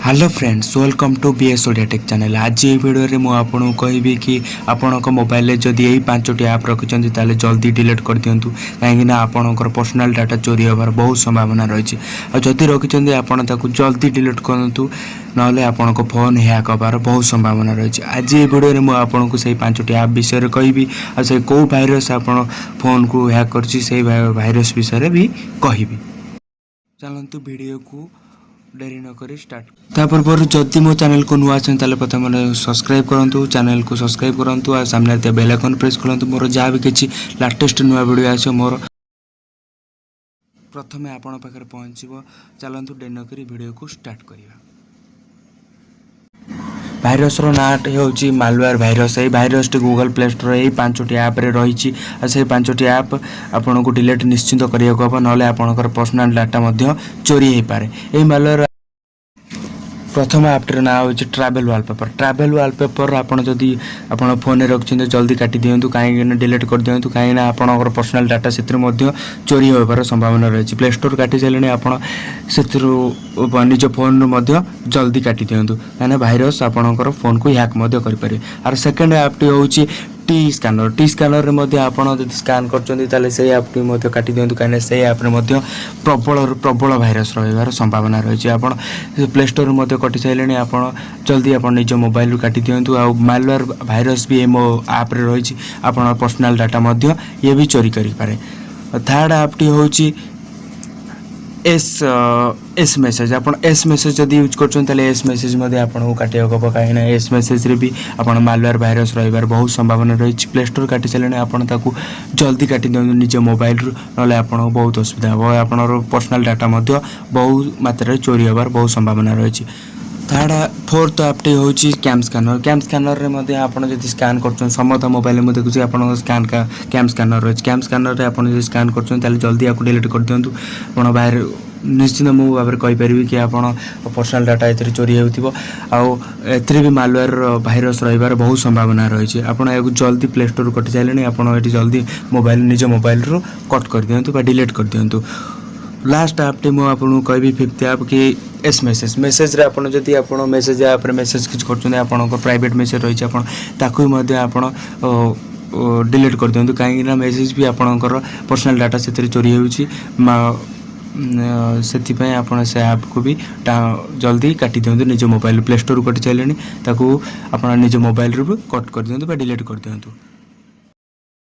Hello friends, welcome to BS Odia tech channel. आज ये video रे मु आपको कहबी कि आपण मोबाइल जदि यही 5टी ऐप रखिंट ताले जल्दी डिलीट कर दिंतु कहीं आपणकर पर्सनल डाटा चोरी होबार बहुत संभावना रही है। जदि रखिंट आपण जल्दी डिलीट करूँ ना आपण फोन हैक होबार बहुत संभावना रही है। आज ये वीडियो रे मु आपको से 5टी ऐप विषय कहबी आ से कौ भाइरस आपण फोन को हैक कर भाइरस विषय भी कहबी। चलतु वीडियो को डेरी नक स्टार्ट तापर जदि मो चैनल को नुआ अच्छे प्रथम सब्सक्राइब करूँ, चैनल को सब्सक्राइब करूँ और सामने बेल आइकन प्रेस करूँ। मोर जहाँ भी किसी लाटेस्ट नुआ वीडियो आस मोर प्रथम आपण पाखे पहुँचो। चलतु डेरी नक वीडियो को स्टार्ट करवा। भाइरस नाटे हूँ मालवेयर भाइरस। यही virus T Google play store यही 5टी ऐप रे रही। से 5टी ऐप आपन को डिलीट निश्चिंत करिया को हम ना आपनकर पर्सनल डाटा चोरी हो पारे। यही मालवेयर प्रथम ऐप्टर ना हूँ ट्रैवल वॉलपेपर। ट्रैवल वॉलपेपर आपड़ जदि आप फोन रखिए जल्दी काटी दिंतु, कहीं डिलीट कर दिंतु, कहीं आपंकर पर्सनल डाटा से चोरी होबार संभावना रही। प्ले स्टोर काटी सारे आप निज फोन जल्दी काटी दिंतु कहीं भाइरस आपंकर फोन को हैक करें। आर सेकेंड ऐप्टी हूँ टी स्कानर। टी स्कानर रे आपड़ जब स्कान कर ऐप काटी दिंतु कहीं से ऐप्रे प्रबल प्रबल भाइरस रही संभावना रही है। आप प्ले स्टोर कटि सारे आप जल्दी आप निज मोबाइल काटी दिंतु। आ मालवेयर भाइरस भी मो ऐप रे रही आप पर्सनल डाटा ये भी चोरी करें। थर्ड ऐप्टी हूँ एस मेसेज। आप एस मेसेज जब यूज कर एस मेसेज आपको काटा हम कहीं एस मेसेज भी आप मालवेयर भाइरस रही बहुत संभावना रही। प्ले स्टोर काटी सारे आपको जल्दी काटी दिंतु निज मोबाइल ना आपको बहुत असुविधा हम। आप पर्सनल डाटा बहुत मात्रा चोरी होबार बहुत संभावना रही। फोर्थ ऐप्टी हूँ कैम स्कानर। कैम स्कानर में आप स्कान कर समस्त मोबाइल में देखुची आप स्कान का कैम स्कानर रही। कैम स्कानर आप स्कान कर जल्दी आपको डिलीट कर दिंतु। आप बाहर निश्चित मु भाव कहीपरि कि आप पर्सनल डाटा ए चोरी होती भी मालवेयर भाइरस रही बहुत संभावना रही है। आप जल्दी प्ले स्टोर कटि सारे आप जल्दी मोबाइल निज मोबाइल कट कर दिंतु डिलीट कर दिंतु। लास्ट ऐप्टी मुझे कहबी फिफ्थ ऐप कि एस मेसेज। मेसेज रे आपन जदि आपन मेसेज ऐप रे मेसेज किछ करछन आपन प्राइवेट मेसेज रही आपन ताकू मध्ये आपन डिलीट कर दियंतु कहीं ना मेसेज भी आपनकर पर्सनल डाटा से चोरी होउची से आपन से ऐप को भी जल्दी काटी दियंतु निज मोबाइल। प्ले स्टोर कटि चलेनी ताकू आपन निज मोबाइल रे कट कर दियंतु डिलीट कर दियंतु।